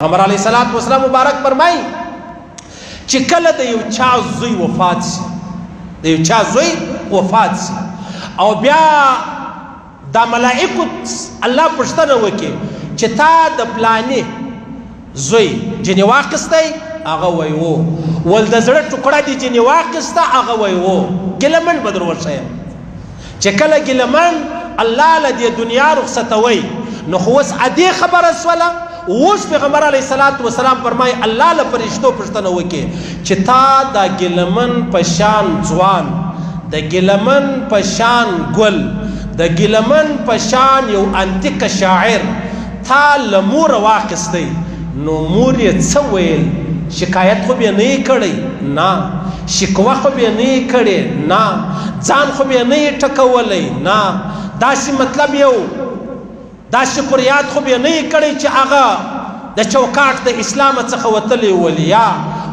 پیغمبر علیه الصلاۃ والسلام مبارک فرمایي چې کله د یو چا زوی وفات شي، د یو چا زوی وفات شي او بیا د ملائکو الله پوښتنه وکړي چې تا د فلاني زوی جنې واخیستی؟ هغه وایي و. ول د زړه ټوکړه دې جنې واخیسته؟ هغه وایي و. ګیلمن به در ورښیم چې کله ګیلمن الله له دې دنیا رخصتوي نو خو اوس ادې خبره شوله. اوس پیغمبر علیه الصلاۃ والسلام فرمایي الله له فرشتو پوښتنه وکړي چې تا د ګیلمن په شان ځوان، د ګیلمن په شان ګل، د ګیلمن په شان یو انتیک شاعر تا له موره واخیستی، نو مور یې څه ویل؟ شکایت خو به نه یې کړی؟ نه. شکوه خو به نه یې کړې؟ نه. ځان خو به نه یې ټکولی؟ نه. داسې مطلب یو دا شکریات خو به نه یې کړی چې هغه د چوکاټ د اسلام څخه وتلی ولیا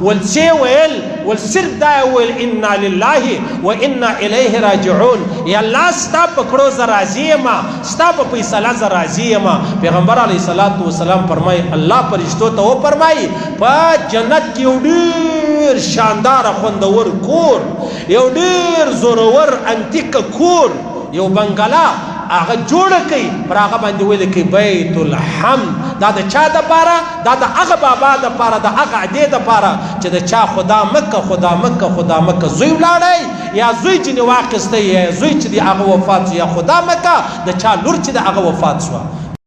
ول څه ویل؟ ول صرف دا ویل انا لله و انا الیه راجعون. یا الله ستا په کړو زه راضي یم، ستا په فیصله زه راضي یم. پیغمبر علیه الصلاۃ والسلام فرمایي الله فرشتو ته وفرمایي په جنت کې یو ډېر شانداره خوندور کور، یو ډېر زورور انتیک کور، یو بنګله هغه جوړه کوي، پر هغه باندې ویل کوي بیت الحمد. دا د چا دپاره؟ دا د هغه بابا دپاره، د هغه ادې دپاره چې د چا خدا مکه خدا مکه خدا مکه زوی ولاړی، یا زوی چې واخیستی، یا زوی چې د هغه وفات شو، یا خدا مکه د چا لور چې د هغه وفات شوه.